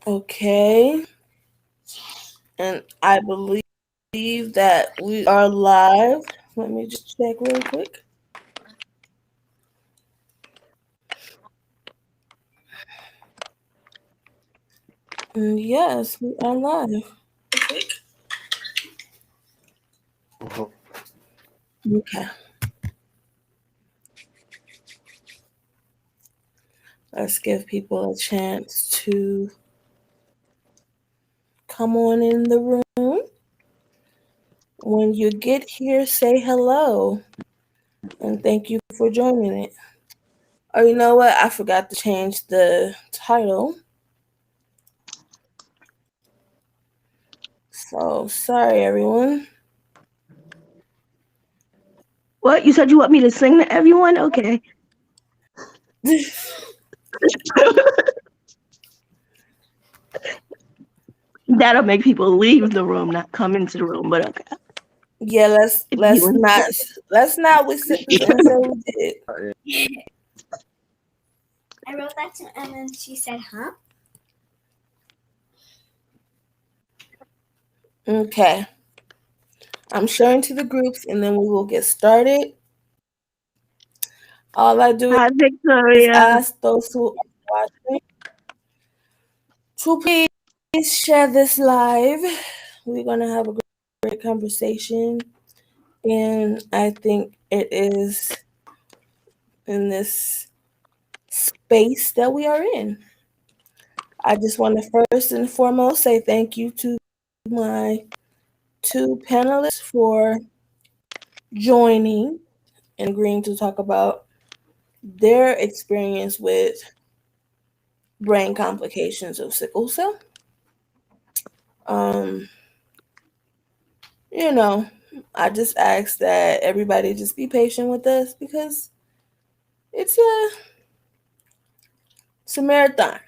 Okay. And I believe that we are live. Let me just check real quick. And yes, we are live. Okay. Let's give people a chance to come on in the room. When you get here, say hello. And thank you for joining it. Oh, you know what? I forgot to change the title. So sorry, everyone. What? You said you want me to sing to everyone? Okay. That'll make people leave the room, not come into the room, but okay. Yeah, let's If let's you not let's not we sit and say we did. I wrote that to Emma and she said, huh? Okay. I'm sharing to the groups and then we will get started. All I do Hi, is Victoria. ask those who are watching to please share this live. We're gonna have a great conversation. And I think it is in this space that we are in. I just want to first and foremost say thank you to my two panelists for joining and agreeing to talk about their experience with brain complications of sickle cell. Um, you know, I just ask that everybody just be patient with us because it's a marathon,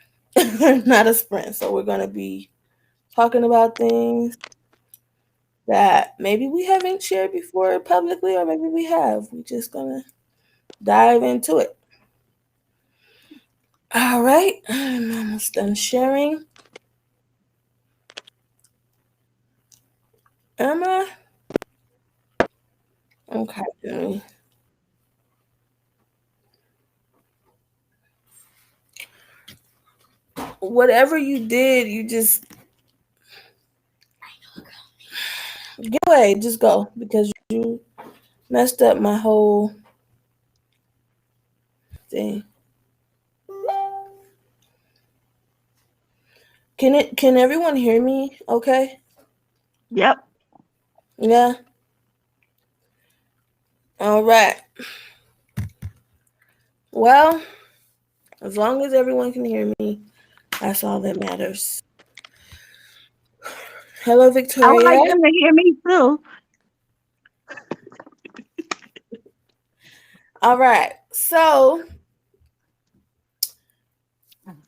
not a sprint. So we're gonna be talking about things that maybe we haven't shared before publicly, or maybe we have. We're just gonna dive into it. All right, I'm almost done sharing. Emma, okay. Whatever you did, you just get away. Just go because you messed up my whole thing. Can everyone hear me? Okay. Yep. Yeah. All right. Well, as long as everyone can hear me, that's all that matters. Hello, I would like Victoria. them to hear me too. All right. So,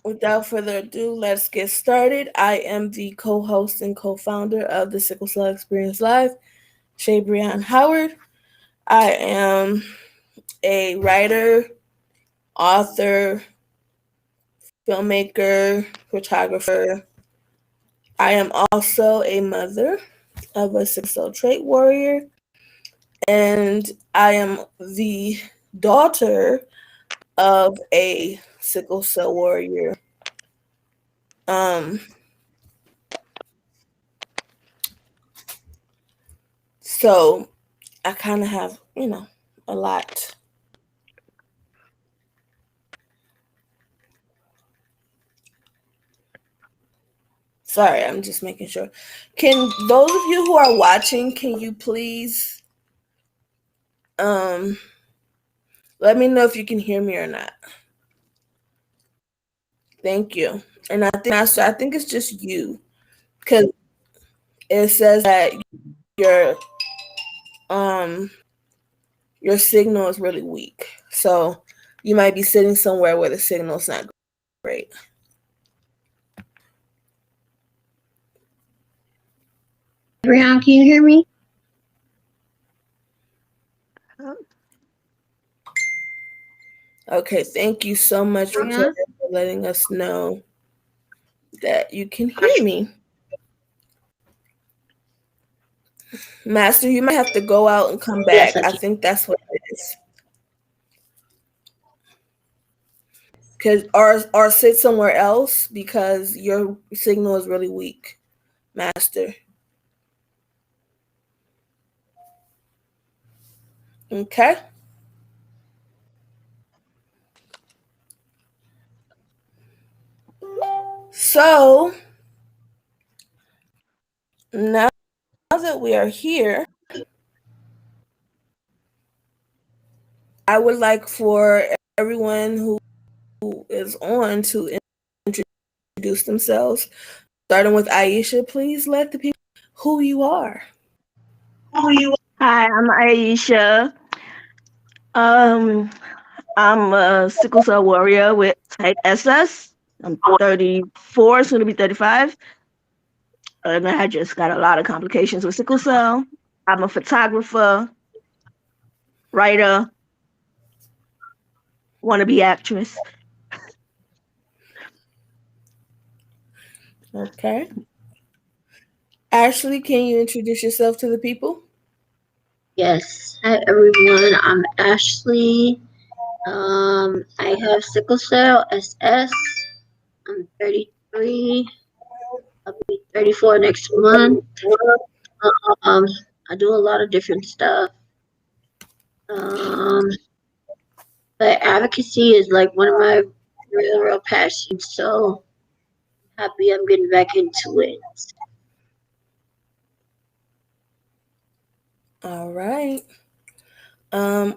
without further ado, let's get started. I am the co-host and co-founder of the Sickle Cell Experience Live, Shay Breon Howard. I am a writer, author, filmmaker, photographer. I am also a mother of a sickle cell trait warrior, and I am the daughter of a sickle cell warrior. Um, so I kind of have, a lot. Sorry, I'm just making sure. Can those of you who are watching, can you please um let me know if you can hear me or not? Thank you. And I think it's just you because it says that your um your signal is really weak. So you might be sitting somewhere where the signal's not great. Brian, can you hear me? Okay, thank you so much, Victoria. letting us know that you can hear me. Master, you might have to go out and come Yes, back. I I can. think that's what it is. Or sit somewhere else because your signal is really weak, Master. Okay. So now that we are here, I would like for everyone who is on to introduce themselves. Starting with Aisha, please let the people know who you are. Hi, I'm Aisha. Um, I'm a sickle cell warrior with type SS. I'm 34, soon to be 35. And I just got a lot of complications with sickle cell. I'm a photographer, writer, wannabe actress. Okay. Ashley, can you introduce yourself to the people? Yes. Hi everyone. I'm Ashley. I have sickle cell SS. I'm 33. I'll be 34 next month. Um, I do a lot of different stuff. Um, but advocacy is like one of my real passions. So happy I'm getting back into it. All right.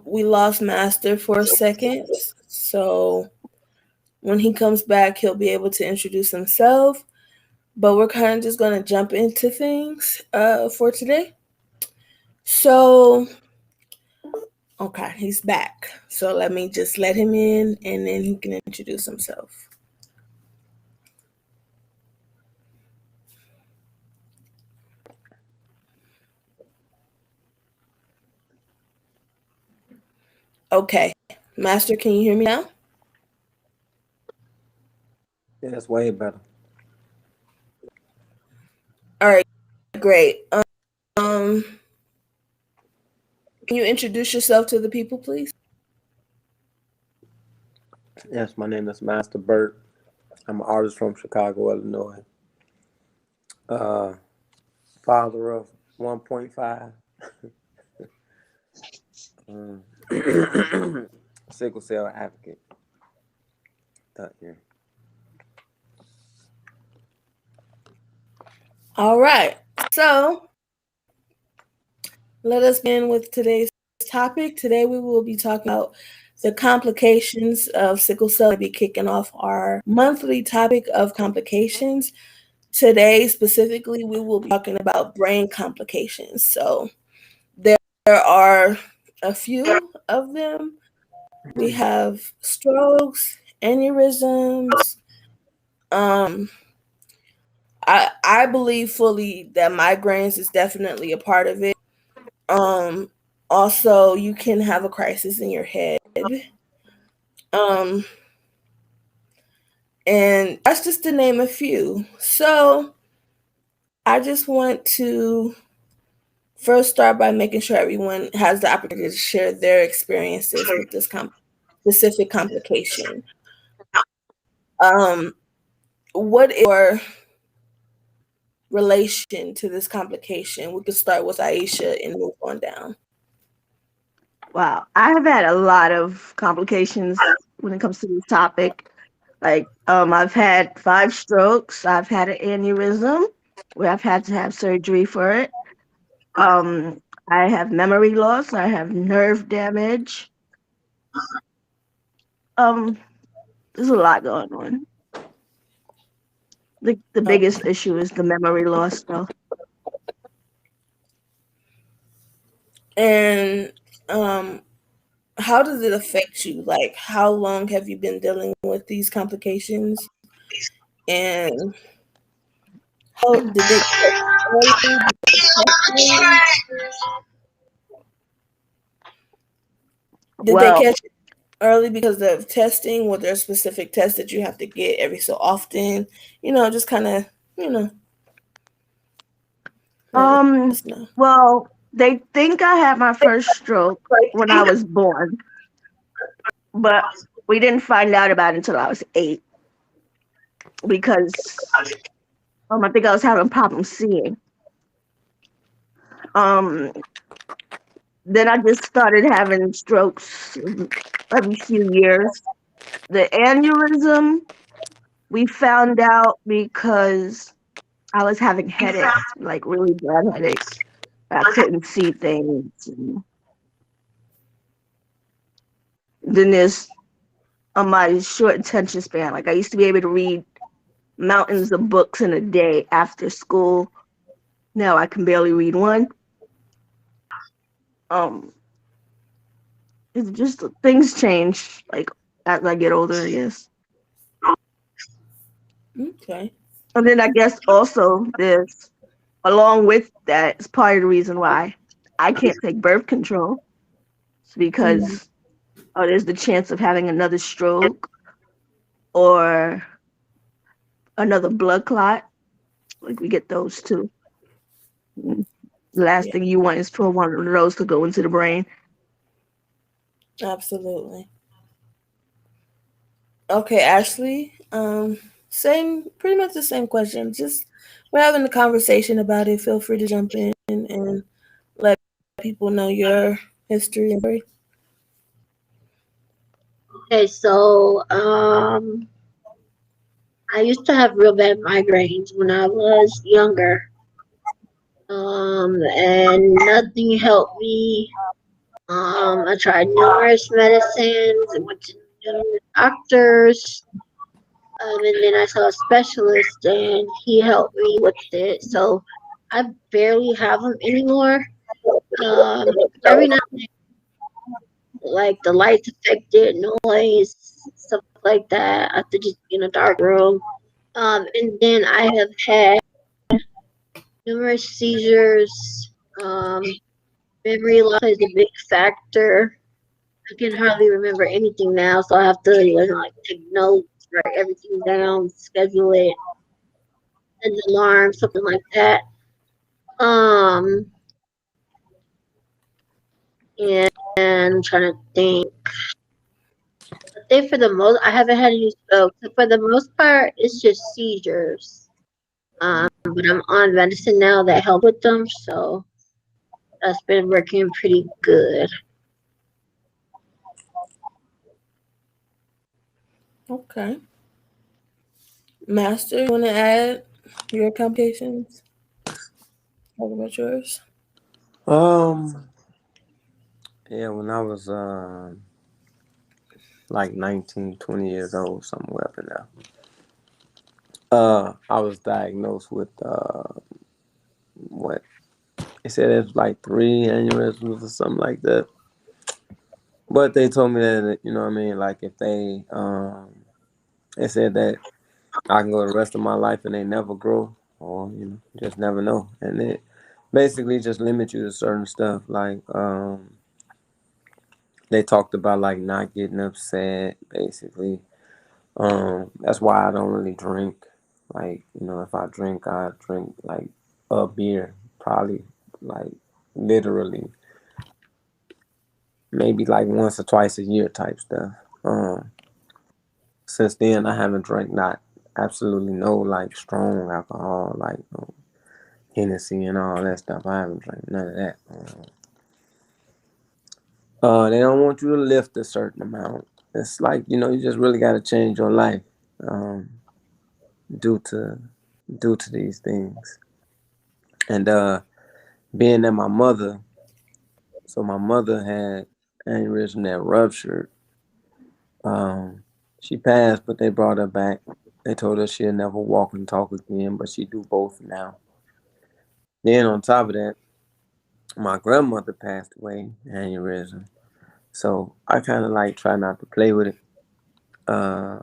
We lost Master for a second, so when he comes back, he'll be able to introduce himself. But we're kind of just gonna jump into things for today. So, okay, he's back. So let me just let him in, and then he can introduce himself. Okay, Master, can you hear me now? Yeah, that's way better. All right, great. Can you introduce yourself to the people, please? Yes, my name is Master Burt. I'm an artist from Chicago, Illinois. Uh, Father of 1.5. Um, sickle cell advocate. Yeah. All right. So let us begin with today's topic. Today we will be talking about the complications of sickle cell. We'll be kicking off our monthly topic of complications. Today specifically, we will be talking about brain complications. So there are a few of them. We have strokes, aneurysms. Um, I believe fully that migraines is definitely a part of it. Um, Also, you can have a crisis in your head. Um, and that's just to name a few. So I just want to first start by making sure everyone has the opportunity to share their experiences with this specific complication. Um, what is your relation to this complication? We could start with Aisha and move on down. Wow, I have had a lot of complications when it comes to this topic. Like, I've had 5 strokes. I've had an aneurysm where I've had to have surgery for it. Um, I have memory loss. I have nerve damage. Um, there's a lot going on. The Oh, biggest issue is the memory loss, though. and how does it affect you? Like, how long have you been dealing with these complications? And how did they catch early? Did they catch late? Did they Well, catch? early because of testing? Were there specific tests that you have to get every so often? Just kind of, you know, let us know. Well, they think I had my first stroke when I was born, but we didn't find out about it until I was 8 because I think I was having problems seeing. Um, then I just started having strokes every few years. The aneurysm we found out because I was having headaches, like really bad headaches. I couldn't see things. And then there's my short attention span. Like I used to be able to read mountains of books in a day after school. Now I can barely read one. Um, it's just things change like as I get older, I guess. Okay. And then I guess also there's along with that, it's part of the reason why I can't take birth control. It's Mm, because there's the chance of having another stroke or another blood clot. Like we get those too. The last yeah, thing you want is for one of those to go into the brain. absolutely. Okay, Ashley. Same, pretty much the same question. Just we're having a conversation about it. Feel free to jump in and let people know your history and story. Okay, so I used to have real bad migraines when I was younger. And nothing helped me. I tried numerous medicines and went to numerous doctors. And then I saw a specialist and he helped me with it. So I barely have them anymore. Every now and then, like the lights affected, noise, stuff like that. I have to just be in a dark room. And then I have had numerous seizures. Memory loss is a big factor. I can hardly remember anything now, so I have to like take notes, write everything down, schedule it, set an alarm, something like that. Um, and I'm trying to think. I think for the most, I haven't had any strokes. For the most part, it's just seizures. But I'm on medicine now that help with them, so that's been working pretty good. Okay. Master, you want to add your complications? Talk about yours. Um, yeah, when I was like 19, 20 years old, somewhere up in there. I was diagnosed with what they said it was like 3 aneurysms or something like that. But they told me that what I mean, like if they said that I can go the rest of my life and they never grow, or just never know, and it basically just limits you to certain stuff. Like they talked about like not getting upset, basically. That's why I don't really drink. Like, if I drink like a beer, probably like literally maybe like once or twice a year type stuff. Since then I haven't drank not absolutely no like strong alcohol, like Hennessy and all that stuff. I haven't drank none of that. They don't want you to lift a certain amount. It's like, you just really got to change your life. Um, due to these things. And being that my mother had aneurysm that ruptured. She passed, but they brought her back. They told her she'll never walk and talk again, but she do both now. Then on top of that, my grandmother passed away, aneurysm. So I kind of like try not to play with it. Uh,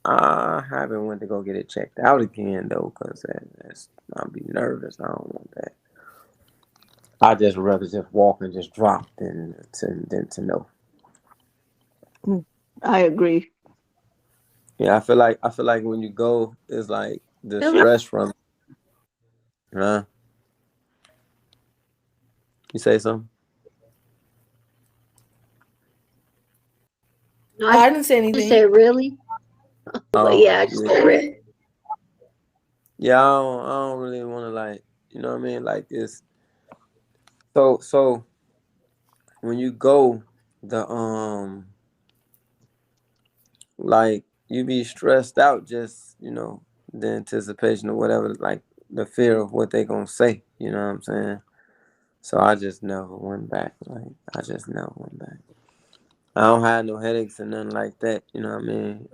I haven't went to go get it checked out again though, cause that's I'll be nervous. I don't want that. I just rather just walk and just drop than to know. Mm, I agree. Yeah, I feel like when you go, it's like the Feel like stress from, huh? You say something? no, Oh, I I just didn't say say anything. really, but yeah, Oh, I just say yeah. really. Yeah, I don't really want to like, you know what I mean? Like it's so when you go, the like you be stressed out just, you know, the anticipation or whatever, like the fear of what they gonna say. You know what I'm saying? So I just never went back. Like I just never went back. I don't have no headaches or nothing like that. You know what I mean?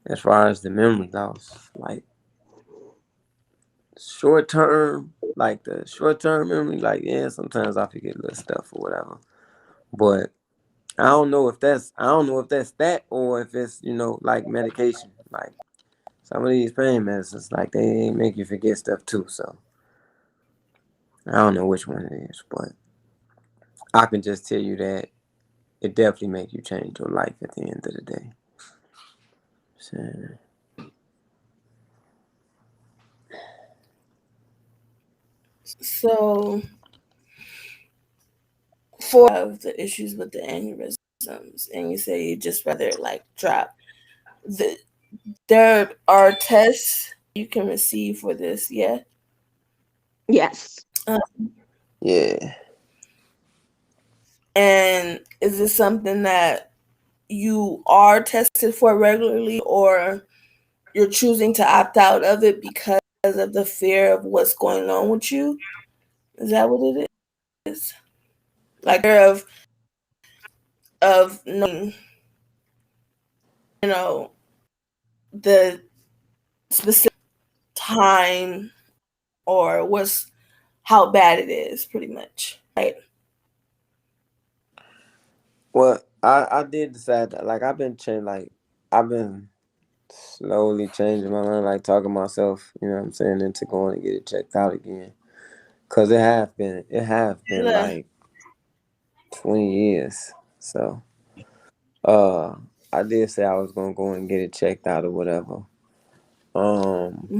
As far as the memory loss, like short term, like the short term memory, like yeah, sometimes I forget little stuff or whatever. But I don't know if that's that or if it's, you know, like medication. Like some of these pain medicines, like they make you forget stuff too. So I don't know which one it is, but I can just tell you that it definitely make you change your life at the end of the day. So, So for of the issues with the aneurysms, and you say you just rather like drop the there are tests you can receive for this, yeah. Yes. Uh, yeah. and is this something that you are tested for regularly, or you're choosing to opt out of it because of the fear of what's going on with you? Is that what it is? Like fear of knowing, you know, the specific time or what's how bad it is, pretty much, right? Well, I did decide that like I've been slowly changing my mind, like talking myself, you know what I'm saying, into going to get it checked out again. Cause it have been Yeah. like 20 years. So uh I did say I was gonna go and get it checked out or whatever. Um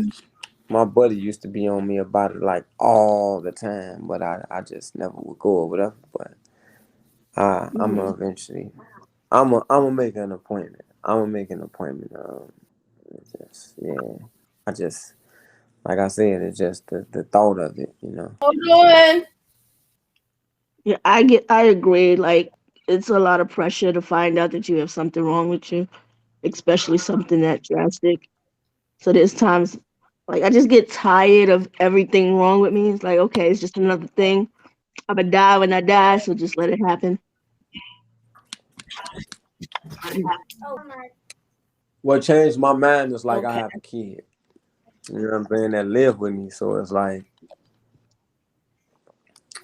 my buddy used to be on me about it like all the time, but I just never would go or whatever. But I'm Hmm. gonna eventually I'm gonna make an appointment. I'm gonna make an appointment. Just yeah. I just like I said, it's just the thought of it, you know. Hold on. Yeah, I agree. Like it's a lot of pressure to find out that you have something wrong with you, especially something that drastic. So there's times like I just get tired of everything wrong with me. It's like, okay, it's just another thing. I'm gonna die when I die, so just let it happen. What changed my mind is like I Okay. have a kid. You know what I'm saying? That live with me. So it's like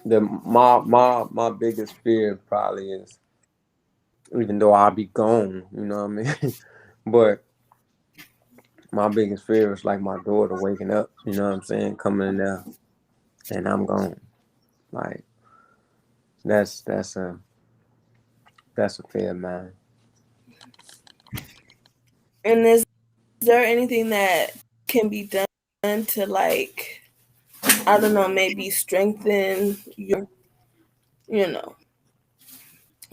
my biggest fear probably is even though I'll be gone, you know what I mean? But my biggest fear is like my daughter waking up, you know what I'm saying, coming in there and I'm gone. Like that's that's a fear of mine. And is there anything that can be done to like, I don't know, maybe strengthen your, you know?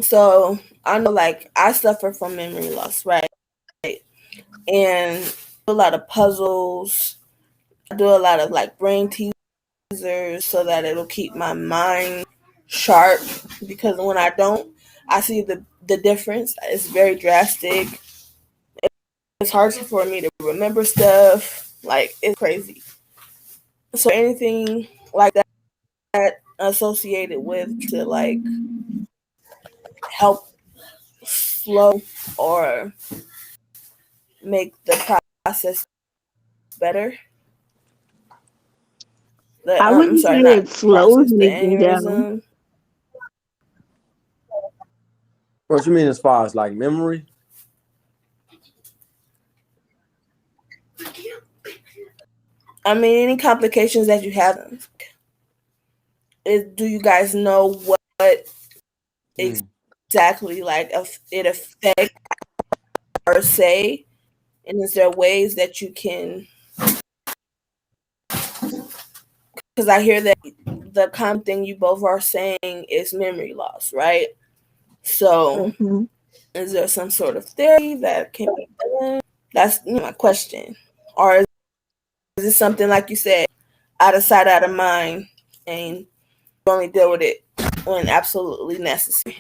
So I know like I suffer from memory loss, right? And do a lot of puzzles. I do a lot of like brain teasers so that it'll keep my mind sharp, because when I don't, I see the difference. It's very drastic. It's hard for me to remember stuff. Like it's crazy. So anything like that associated with to like help slow or make the process better. The I I'm wouldn't say sorry, it not the slows process, the anything down. aneurysm. What you mean as far as like memory? I mean, any complications that you have. Do you guys know what Hmm. exactly like it affect per se, and is there ways that you can, because I hear that the common thing you both are saying is memory loss, right? So Mm-hmm. is there some sort of therapy that can be done? That's my question. Or is it something like you said, out of sight, out of mind, and you only deal with it when absolutely necessary?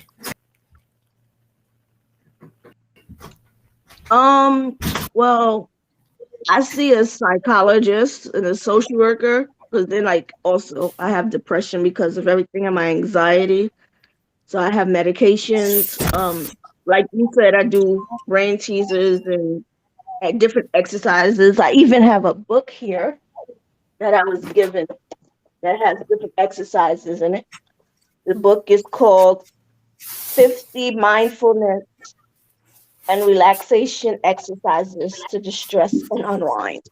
Um, well, I see a psychologist and a social worker because then, like, also I have depression because of everything and my anxiety. So I have medications. Like you said, I do brain teasers and different exercises. I even have a book here that I was given that has different exercises in it. The book is called 50 Mindfulness and Relaxation Exercises to Distress and Unwind.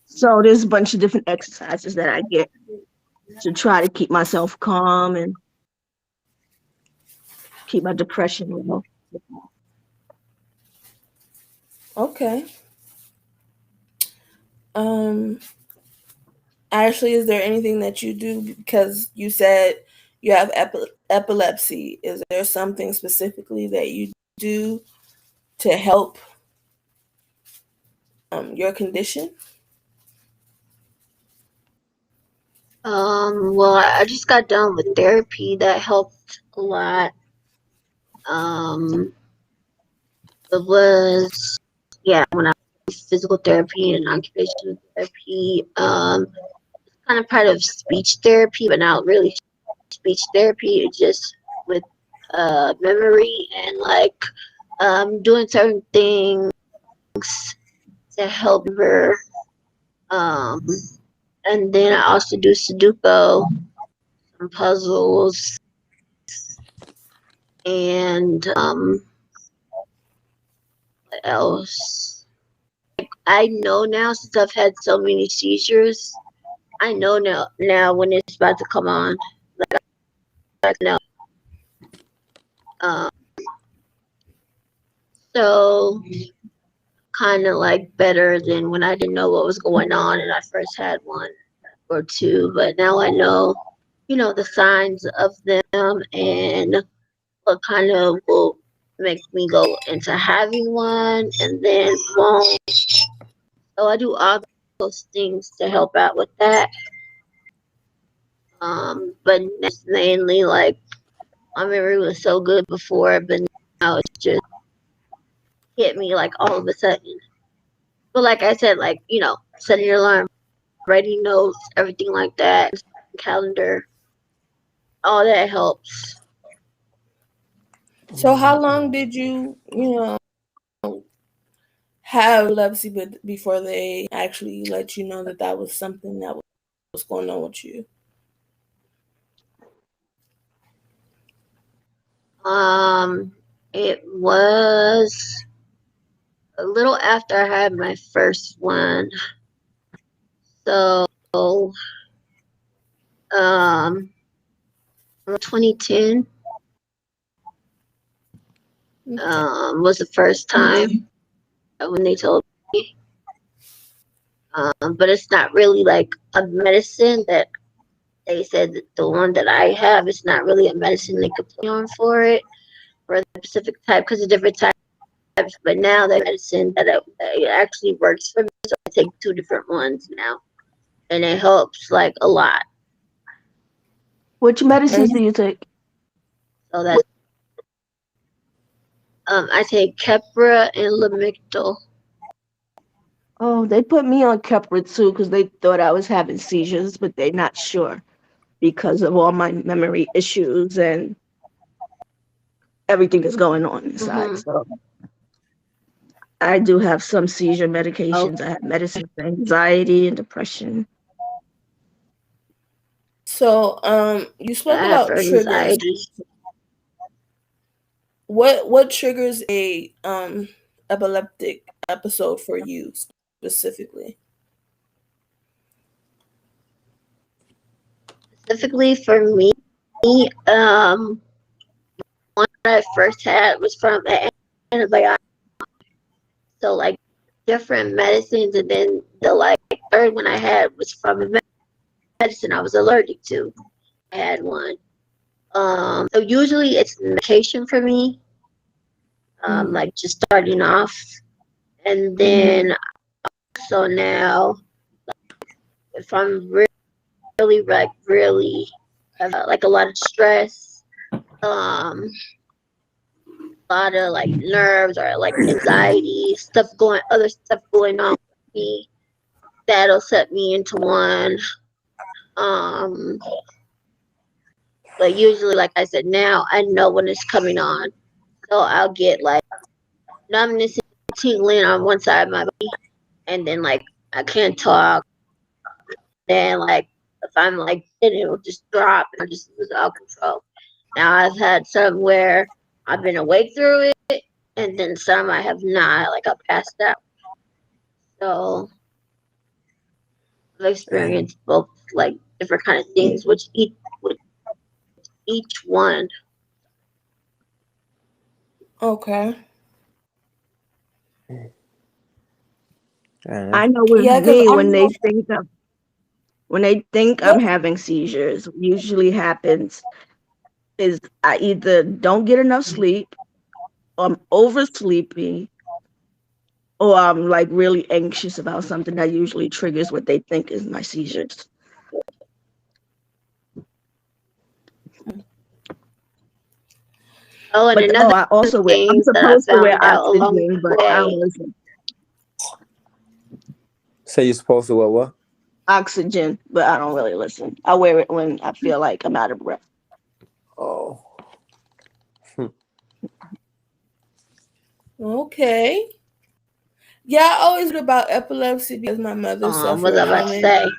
So there's a bunch of different exercises that I get to try to keep myself calm and keep my depression low. Okay. Um, Ashley, is there anything that you do, because you said you have epilepsy? Is there something specifically that you do to help your condition? Well, I just got done with therapy that helped a lot. Um, it was, yeah, when I was physical therapy and occupational therapy. Kind of part of speech therapy, but not really speech therapy. It's just with memory and like doing certain things to help remember. Um, and then I also do Sudoku, some puzzles, and what else? I know now since I've had so many seizures, I know now when it's about to come on. Like I know. Um, so kind of like better than when I didn't know what was going on and I first had one or two. But now I know, the signs of them and what kind of will make me go into having one and then won't. So I do all those things to help out with that. But it's mainly like my memory was so good before, but now it's just hit me like all of a sudden. But like I said, like, setting your alarm, writing notes, everything like that, calendar, all that helps. So how long did you, have epilepsy, but before they actually let you know that that was something that was going on with you? It was a little after I had my first one. So, um, 2010, Okay. was the first time when they told me. But it's not really like a medicine that they said that the one that I have is not really a medicine they could put me on for it for the specific type because of different types. But now they medicine that it actually works for me, so I take two different ones now, and it helps like a lot. Which medicines do you take? So that's I take Keppra and Lamictal. Oh, they put me on Keppra too because they thought I was having seizures, but they're not sure because of all my memory issues and everything that's going on inside. Mm-hmm. So I do have some seizure Oh, medications. I have medicine for anxiety and depression. So you spoke I have for about triggers. anxiety. What triggers a epileptic episode for you specifically? Specifically for me, um, I first had was from an antibiotic. So like different medicines, and then the like third one I had was from a medicine I was allergic to. I had one. So usually it's medication for me. Like just starting off, and then so now if I'm really have like a lot of stress, a lot of like nerves or like anxiety other stuff going on with me, that'll set me into one. Um, but usually, like I said, now I know when it's coming on, so I'll get like numbness and tingling on one side of my body, and then like I can't talk. Then like if I'm like it will just drop and I just lose all control. Now I've had some where I've been awake through it, and then some I have not. Like I passed out. So I've experienced both like different kind of things, which each one. Okay. Yeah, I know with Yeah, because me I'm when they think I'm what? having seizures, usually happens is I either don't get enough sleep, or I'm oversleeping, or I'm like really anxious about something that usually triggers what they think is my seizures. Oh, and But another I also I'm thing that I supposed to wear found out along oxygen, the but I don't way. listen. say you're supposed to what? Oxygen, but I don't really listen. I wear it when I feel like I'm out of breath. Oh, Okay. Yeah, I always heard about epilepsy because my mother What was I suffered about from to it. say?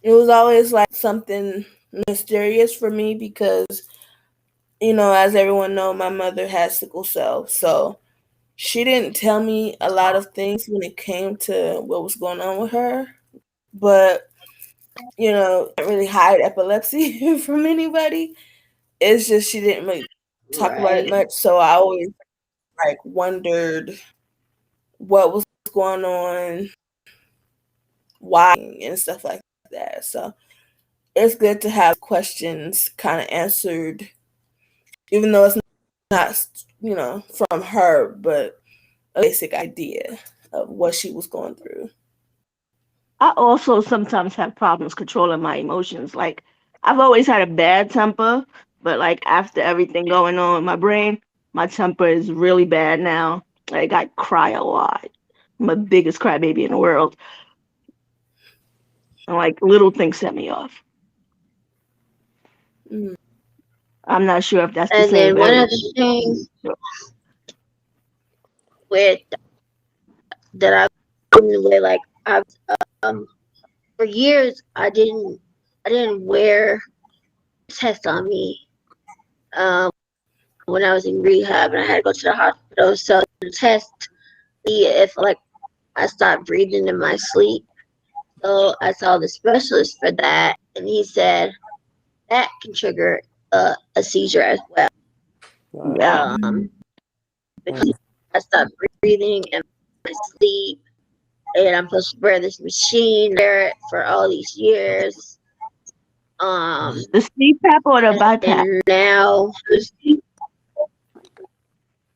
It was always like something mysterious for me because as everyone know, my mother had sickle cell, so she didn't tell me a lot of things when it came to what was going on with her. But can't really hide epilepsy from anybody. It's just she didn't really talk about it Right. much, so I always like wondered what was going on, why, and stuff like that. So it's good to have questions kind of answered, even though it's not, from her, but a basic idea of what she was going through. I also sometimes have problems controlling my emotions. Like I've always had a bad temper, but like after everything going on in my brain, my temper is really bad now. Like I cry a lot. I'm the biggest crybaby in the world. And like little things set me off. Mm. I'm not sure if that's the And same then for one other everybody. thing with that I've been with, like I've um for years I didn't wear test on me. When I was in rehab and I had to go to the hospital, so the test see if like I stopped breathing in my sleep. So I saw the specialist for that, and he said that can trigger a seizure as well. wow. Yeah. Because I stopped breathing in my sleep, and I'm supposed to wear this machine there for all these years. The CPAP or the BiPAP? And now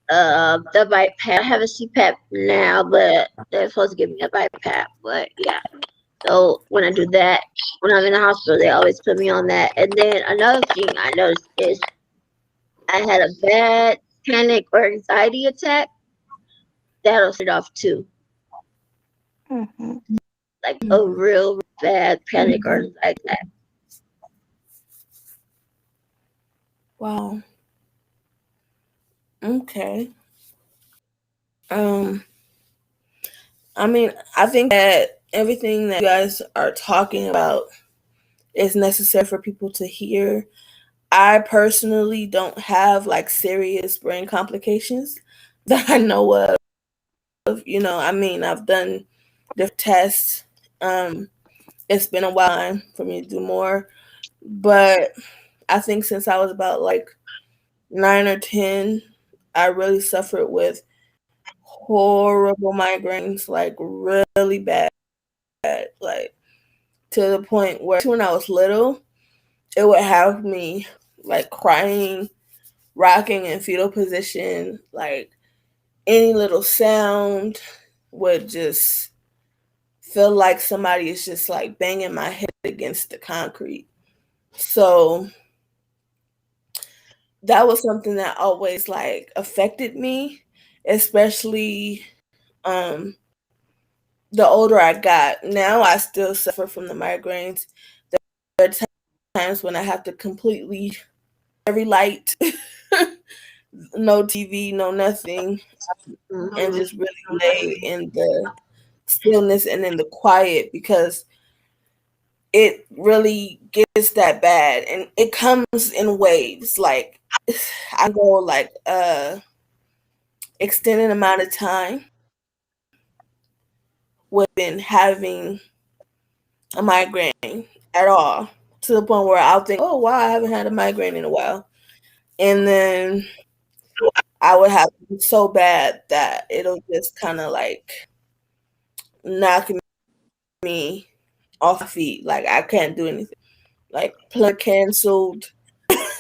the BiPAP. I have a CPAP now, but they're supposed to give me a BiPAP. But yeah, so when I do that, when I'm in the hospital, they always put me on that. And then another thing I noticed is I had a bad panic or anxiety attack. That'll set off too, Hmm. like a real bad panic or anxiety attack. Wow. Okay. Um, I mean, I think that everything that you guys are talking about is necessary for people to hear. I personally don't have like serious brain complications that I know of. I mean, I've done different tests. It's been a while for me to do more But I think since I was about like 9 or 10, I really suffered with horrible migraines, like really bad, like to the point where when I was little, it would have me like crying, rocking in fetal position, like any little sound would just feel like somebody is just like banging my head against the concrete. So that was something that always like affected me, especially um the older I got. Now I still suffer from the migraines. There are times when I have to completely every light, no TV, no nothing, and Mhm. just really lay in the stillness and in the quiet because it really gets that bad and it comes in waves. Like I go like extended amount of time with been having a migraine at all to the point where I'll think, oh wow, I haven't had a migraine in a while. And then I would have it so bad that it'll just kind of like knock me off my feet. Like I can't do anything. Like plan canceled.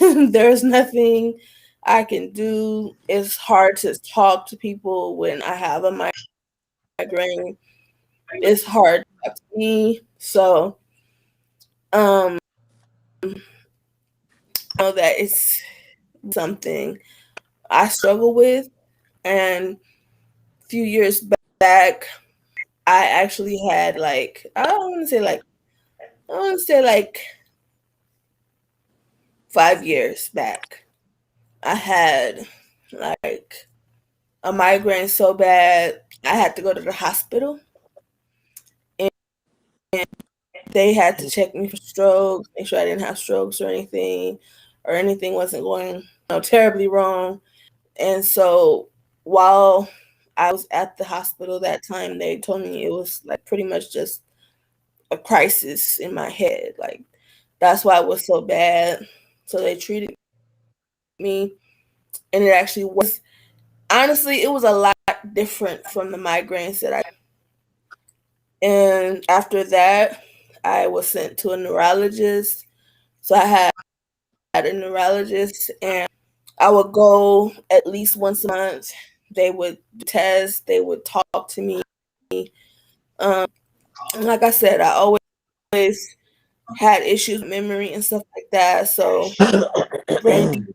There's nothing I can do. It's hard to talk to people when I have a migraine. It's hard to talk to me. So um I know that it's something I struggle with, and a few years back I actually had like I want to say like 5 years back. I had like a migraine so bad I had to go to the hospital, and they had to check me for strokes, make sure I didn't have strokes or anything wasn't going terribly wrong. And so while I was at the hospital that time, they told me it was like pretty much just a crisis in my head. Like that's why it was so bad. So they treated me, and it actually was honestly it was a lot different from the migraines that I. And after that, I was sent to a neurologist. So I had a neurologist, and I would go at least once a month. They would test, they would talk to me. Um, and like I said, I always had issues with memory and stuff like that. So brain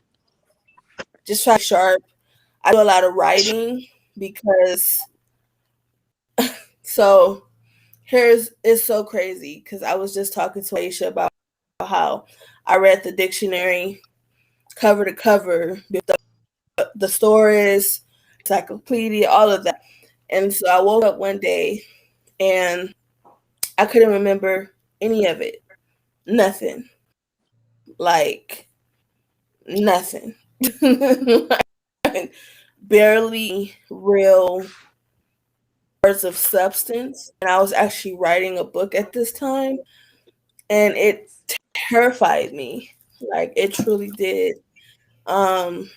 just try sharp. I do a lot of writing because so here's it's so crazy because I was just talking to Aisha about how I read the dictionary cover to cover with the stories, encyclopedia, all of that. And so I woke up one day and I couldn't remember any of it. Nothing. Like nothing. Like, barely real words of substance. And I was actually writing a book at this time, and it terrified me. Like it truly did. Um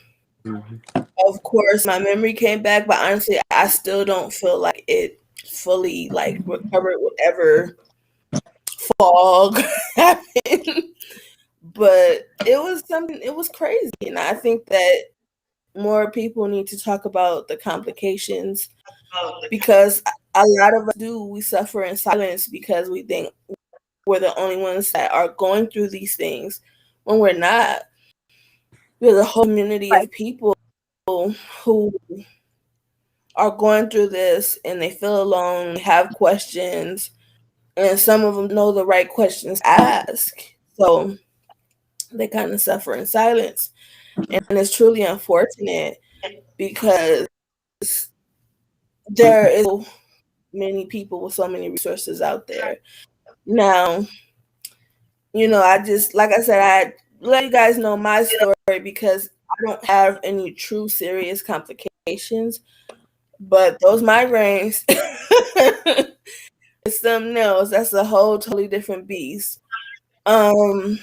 of course my memory came back, but honestly I still don't feel like it fully like recovered whatever fog happened. But it was crazy. And I think that more people need to talk about the complications because a lot of us do, we suffer in silence because we think we're the only ones that are going through these things when we're not. There's a whole community of people who are going through this and they feel alone, have questions, and some of them know the right questions to ask. So they kind of suffer in silence. And it's truly unfortunate because there is so many people with so many resources out there. Now, I just, like I said, I let you guys know my story because I don't have any true serious complications, but those migraines, it's something else. That's a whole totally different beast. Um,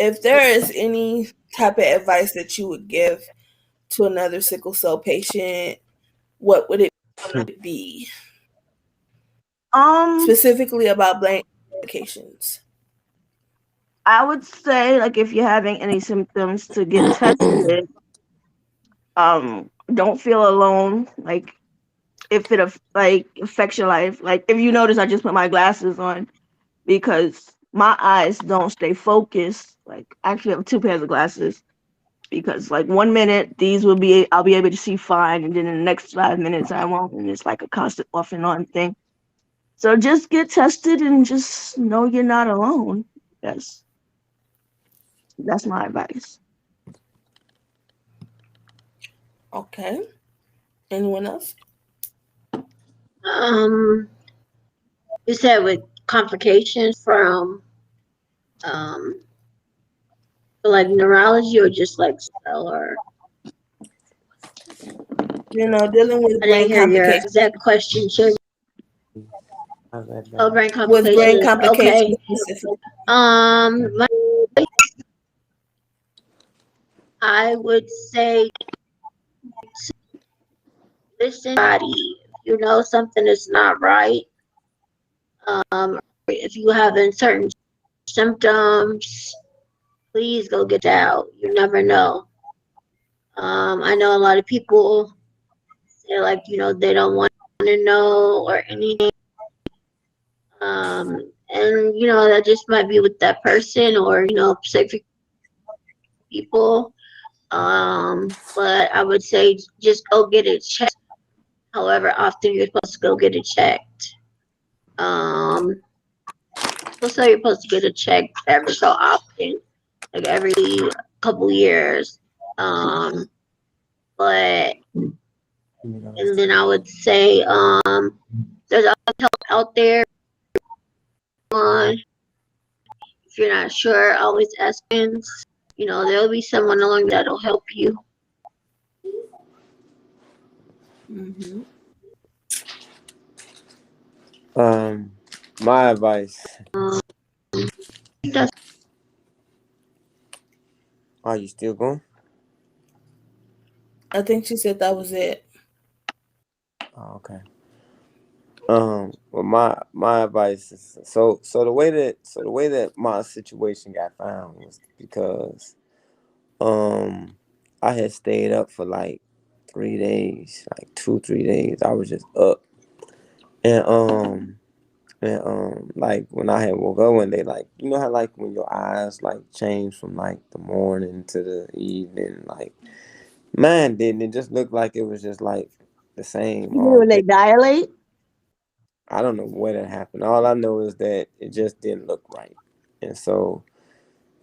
if there is any type of advice that you would give to another sickle cell patient, what would it be? Um, Specifically about blank medications. I would say like if you're having any symptoms to get tested. Don't feel alone. Like if it like affects your life. Like if you notice, I just put my glasses on because my eyes don't stay focused. Like I actually have two pairs of glasses because like 1 minute these will be I'll be able to see fine, and then in the next 5 minutes I won't, and it's like a constant off and on thing. So just get tested and just know you're not alone. Yes, that's my advice. Okay. Anyone else? Um, you said with complications from um like neurology or just like cell or Dealing with I didn't brain hear your complications. exact question. So, How's that oh, better? brain With brain complications. complications Okay. specifically. My, I would say listen, body. If you know something is not right, if you having certain symptoms, please go get out. You never know. I know a lot of people say like they don't want to know or anything. And that just might be with that person or specific people. But I would say just go get it checked. However often you're supposed to go get it checked. Um, so you're supposed to get it checked every so often, like every couple years. Um, but You know, and then I would say there's other help out there. On if you're not sure, always ask friends. There'll be someone along that'll help you. Mm-hmm. um, my advice. Um, that's Are you still going? I think she said that was it. Oh, okay. Well, my advice is so the way that my situation got found was because I had stayed up for like 3 days, like 2 3 days. I was just up, and like when I had woke up one day, like you know how like when your eyes like change from like the morning to the evening, like mine didn't. It just looked like it was just like the same You mean all when they day. dilate? I don't know what had happened. All I know is that it just didn't look right. And so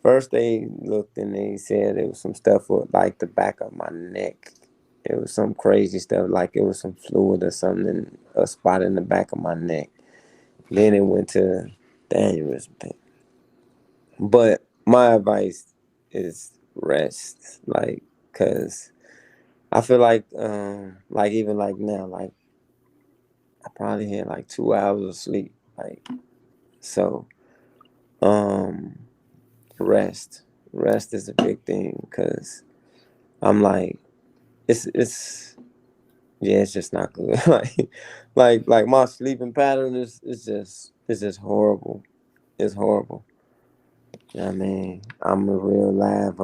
first they looked and they said it was some stuff with like the back of my neck. It was some crazy stuff, like it was some fluid or something, a spot in the back of my neck. Then it went to the aneurysm thing. But my advice is rest, like, cause I feel like even like now, like I probably had like 2 hours of sleep, like so. Um, rest is a big thing because I'm like it's yeah, it's just not good. Like my sleeping pattern is just horrible. It's horrible. You know what I mean, I'm a real live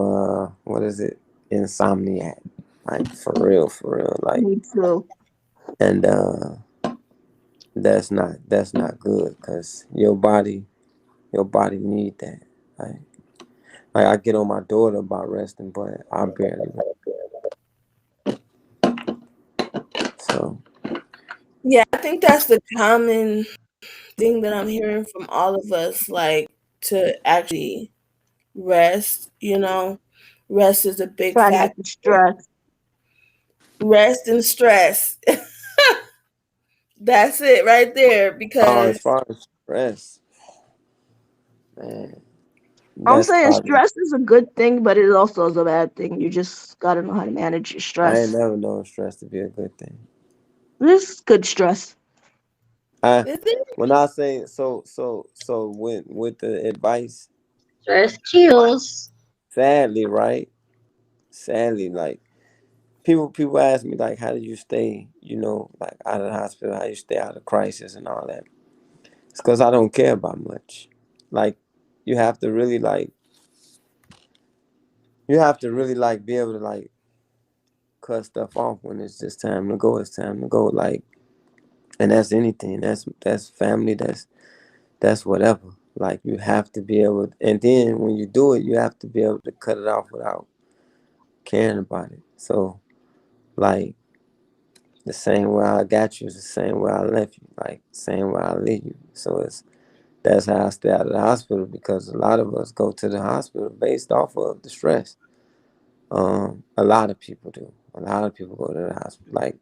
what is it, insomniac, like for real, like. Me too. And that's not good because your body need that, like. Like I get on my daughter about resting, but I barely rest. So Yeah, I think that's the common thing that I'm hearing from all of us, like to actually rest. Rest is a big Try not factor. to stress. Rest and stress. That's it right there as because far as stress, man, I'm that's saying probably stress is a good thing, but it also is a bad thing. You just gotta know how to manage your I ain't stress. never known stress to be a good thing. This good stress. I is it? when I say so with the advice. Stress kills. Sadly, right? Sadly, like people ask me like, how do you stay, like out of the hospital? How you stay out of crisis and all that? It's because I don't care about much. Like you have to really like you have to really like be able to like cut stuff off when it's just time to go. It's time to go. Like, and that's anything. That's family. That's whatever. Like you have to be able, and then when you do it, you have to be able to cut it off without caring about it. So, like the same way I got you is the same way I left you. Like same way I leave you. So that's how I stay out of the hospital because a lot of us go to the hospital based off of the stress. A lot of people do. A lot of people go to the hospital like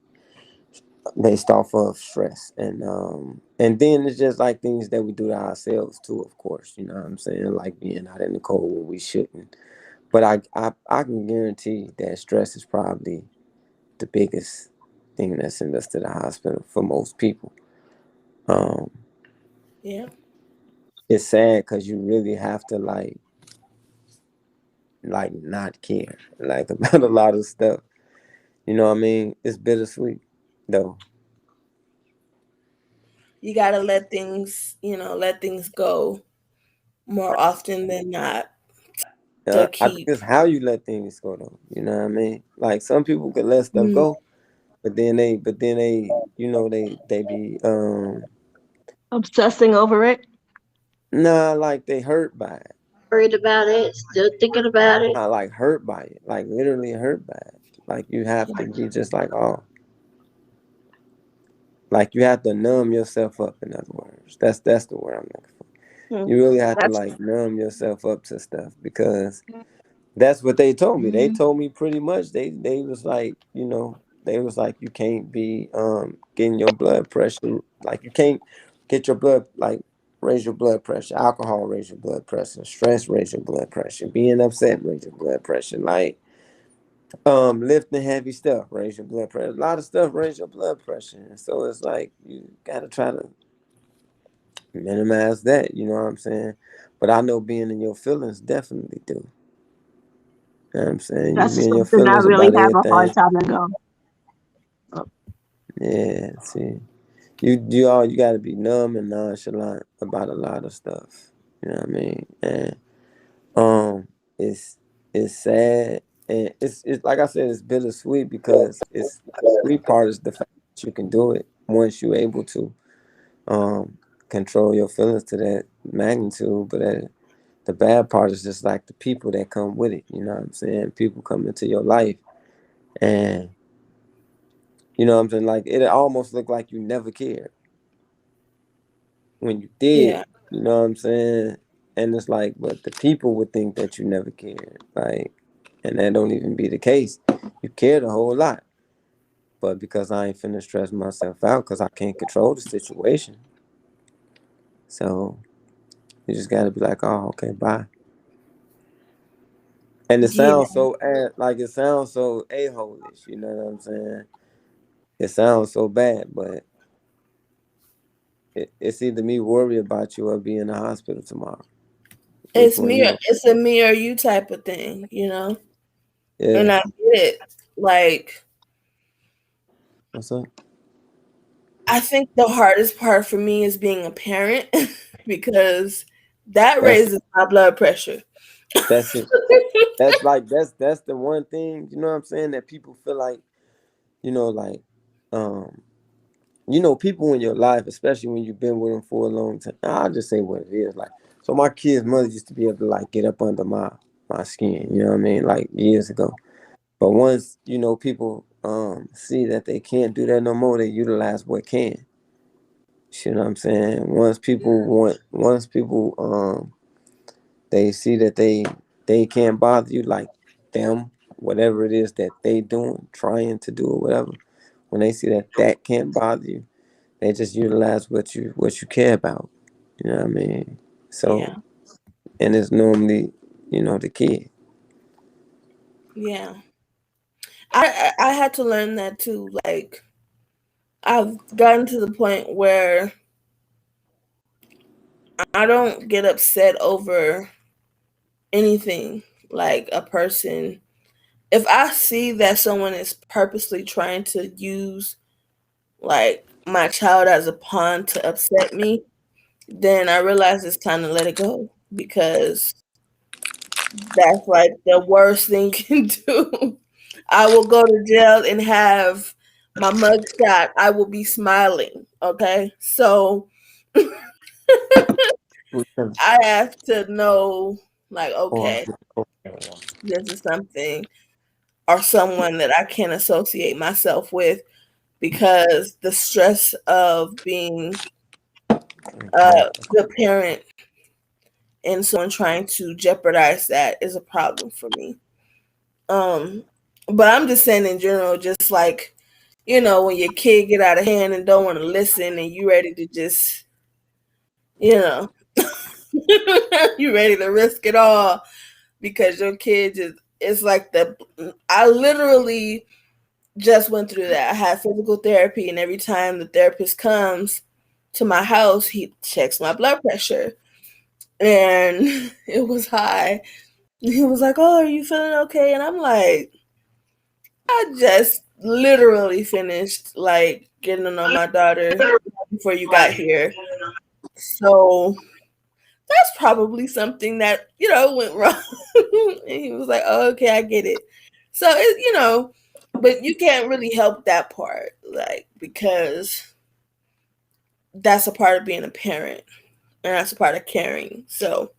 based off of stress, and then it's just like things that we do to ourselves too. Of course, you know what I'm saying, like being out in the cold when we shouldn't. But I can guarantee that stress is probably the biggest thing that sends us to the hospital for most people. Um, Yeah. it's sad because you really have to not care like about a lot of stuff. You know what I mean? It's bittersweet though. You gotta let things, let things go more often than not to I think keep. it's how you let things go though. You know what I mean? Like some people can let stuff Mm, go, but then they they be Obsessing over it. nah, like they hurt by it. Worried about it. Still thinking about it. Not like hurt by it. Like literally hurt by it. Like you have to be just like, oh, like you have to numb yourself up, in other words. That's the word I'm looking for. Hmm. You really have to That's like numb yourself up to stuff because that's what they told me. They told me pretty much they was like, they was like you can't be getting your blood pressure, like you can't get your blood like raise your blood pressure, alcohol raise your blood pressure, stress raise your blood pressure, being upset raise your blood pressure, like lifting heavy stuff raise your blood pressure. A lot of stuff raise your blood pressure. And so it's like you gotta try to minimize that, you know what I'm saying? But I know being in your feelings definitely do. You know what I'm saying? You that's be in your something I feelings really about have a hard everything. time to go. Oh, Yeah, see. You gotta be numb and nonchalant about a lot of stuff. You know what I mean? And um it's it's sad and it's like I said, it's bittersweet because it's the sweet part is the fact that you can do it once you're able to control your feelings to that magnitude. But the bad part is just like the people that come with it, you know what I'm saying? People come into your life and you know what I'm saying, like it almost looked like you never cared when you did, yeah. you know what I'm saying? And it's like, but the people would think that you never cared, like, and that don't even be the case. You cared a whole lot, but because I ain't finna stress myself out because I can't control the situation, so you just gotta be like, oh, okay, bye. And it Yeah. sounds so like it sounds so a-hole-ish, you know what I'm saying? It sounds so bad, but it's either me worry about you or be in the hospital tomorrow. Which one you want? It's a me or you type of thing. And Yeah. I get it. Like, What's up? I think the hardest part for me is being a parent because that That's raises my blood pressure. that's it. That's like that's the one thing, you know what I'm saying, that people feel like, you know, like um, people in your life, especially when you've been with them for a long time. I'll just say what it is. Like, so my kid's mother used to be able to like get up under my skin, you know what I mean, like years ago. But once, people see that they can't do that no more, they utilize what can. You know what I'm saying? Once people they see that they can't bother you, like them, whatever it is that they doing, trying to do or whatever. When they see that that can't bother you, they just utilize what you care about. You know what I mean? Yeah. So, and it's normally, the kid. Yeah. I had to learn that too. Like, I've gotten to the point where I don't get upset over anything like a person. If I see that someone is purposely trying to use like my child as a pawn to upset me, then I realize it's time to let it go because that's like the worst thing you can do. I will go to jail and have my mug shot. I will be smiling. Okay. So Because- I have to know, like, or- okay, this is something or someone that I can associate myself with because the stress of being a good parent and someone trying to jeopardize that is a problem for me. Um, but I'm just saying in general, just like, when your kid get out of hand and don't want to listen and you ready to just, you know, you ready to risk it all because your kid just, it's like I literally just went through that. I had physical therapy, and every time the therapist comes to my house, he checks my blood pressure, and it was high. He was like, "Oh, are you feeling okay?" And I'm like, "I just literally finished like getting to know my daughter before you got here, so that's probably something that went wrong." And he was like, "Oh, okay, I get it." So but you can't really help that part, like, because that's a part of being a parent and that's a part of caring. So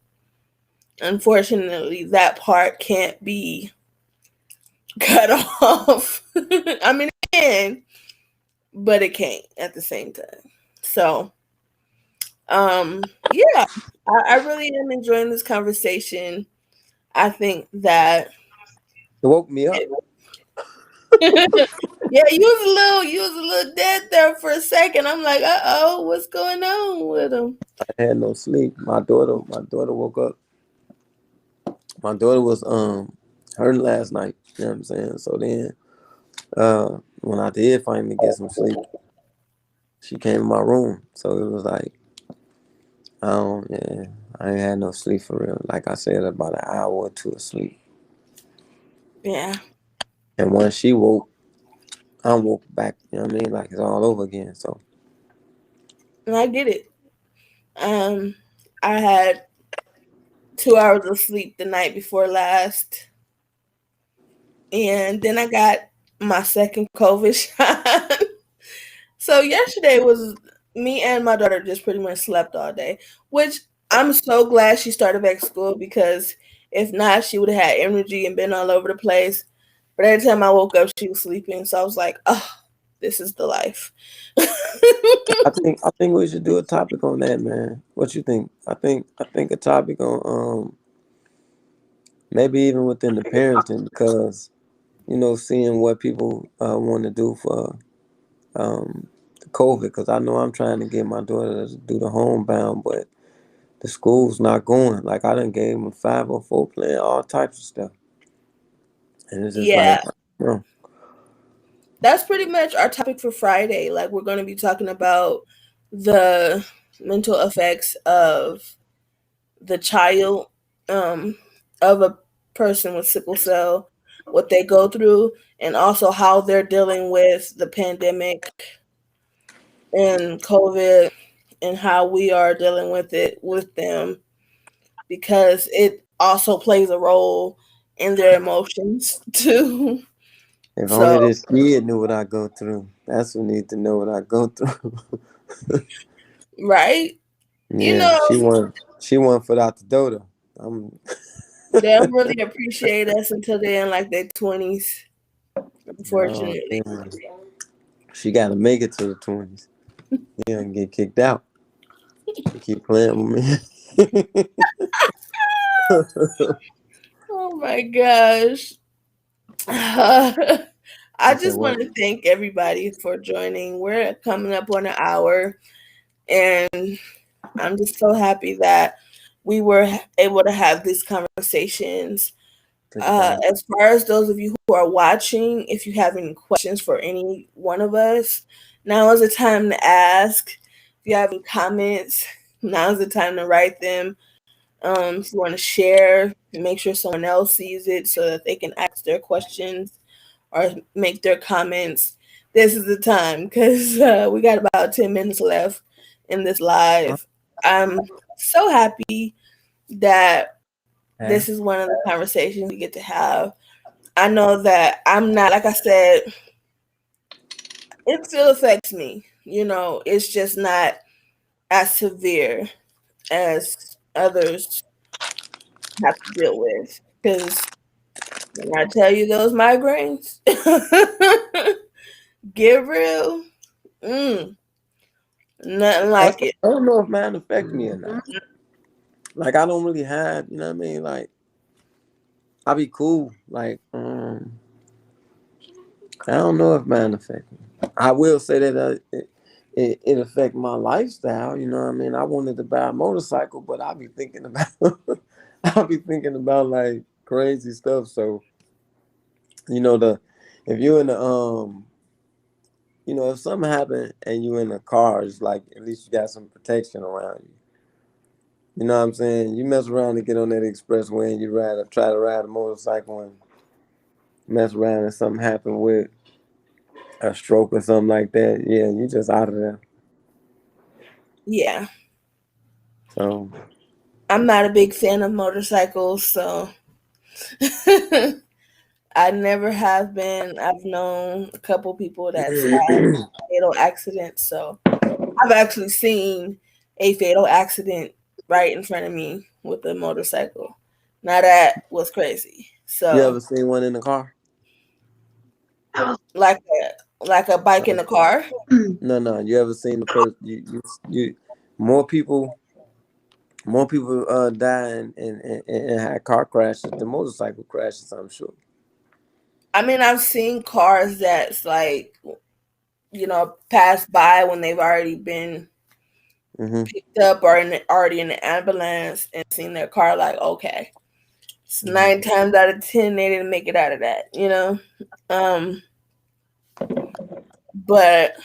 unfortunately, that part can't be cut off. I mean, it can, but it can't at the same time. So, yeah, I really am enjoying this conversation. I think that It woke me up. it, yeah, you was a little dead there for a second. I'm like, uh-oh, what's going on with him? I had no sleep. My daughter woke up. My daughter was hurting last night. You know what I'm saying? So then when I did finally get some sleep, she came in my room. So it was like, yeah, I ain't had no sleep for real. Like I said, about an hour or two of sleep. Yeah, And once she woke, I woke back. You know what I mean? Like it's all over again. So and I get it. I had 2 hours of sleep the night before last, and then I got my second COVID shot. So yesterday was me and my daughter just pretty much slept all day, which I'm so glad she started back school because if not, she would have had energy and been all over the place. But every time I woke up, she was sleeping. So I was like, oh, this is the life. I think we should do a topic on that, man. What you think? I think a topic on maybe even within the parenting because seeing what people want to do for um, the COVID because I know I'm trying to get my daughter to do the homebound, but the school's not going. Like I done gave them a 504 plan, all types of stuff, and it's just Yeah, like, bro, that's pretty much our topic for Friday. Like, we're going to be talking about the mental effects of the child, um, of a person with sickle cell, what they go through, and also how they're dealing with the pandemic and COVID and how we are dealing with it with them because it also plays a role in their emotions too. if only So, this kid knew what I go through. That's who need to know what I go through. right? You Yeah, know, she won for out the dodo. I'm they don't really appreciate us until they're in like their 20s, oh unfortunately. man. She gotta make it to the 20s. Yeah, and get kicked out. She keep playing with me. Oh my gosh. I You said just what? want to thank everybody for joining. We're coming up on an hour, and I'm just so happy that we were able to have these conversations. Take it down. As far as those of you who are watching, if you have any questions for any one of us, now is the time to ask. If you have any comments, now is the time to write them. If you want to share, make sure someone else sees it so that they can ask their questions or make their comments. This is the time because we got about 10 minutes left in this live. I'm so happy that this Okay. is one of the conversations we get to have. I know that I'm not, like I said, it still affects me. It's just not as severe as others have to deal with. Because when I tell you those migraines, get real, nothing like it. I don't know if mine affect me or not. Like I don't really have, you know what I mean? Like I be cool. Like I don't know if mine affect me. I will say that it affect my lifestyle. You know what I mean? I wanted to buy a motorcycle, but I be thinking about I be thinking about like crazy stuff. So the if you're in the if something happened and you in a car, it's like at least you got some protection around you. You know what I'm saying? You mess around and get on that expressway and you try to ride a motorcycle and mess around and something happen with a stroke or something like that. Yeah, you just out of there. Yeah. So I'm not a big fan of motorcycles, so I never have been. I've known a couple people that's had fatal accidents, so I've actually seen a fatal accident right in front of me with a motorcycle. Now that was crazy. you So ever seen one in the car? like a bike in the car. No, no. You ever seen the person? You more people die and had car crashes than motorcycle crashes. I'm sure. I mean, I've seen cars that's like pass by when they've already been Hmm. picked up or already in the ambulance and seen their car. Like, okay, it's Hmm. 9 times out of 10 they didn't make it out of that. Um, but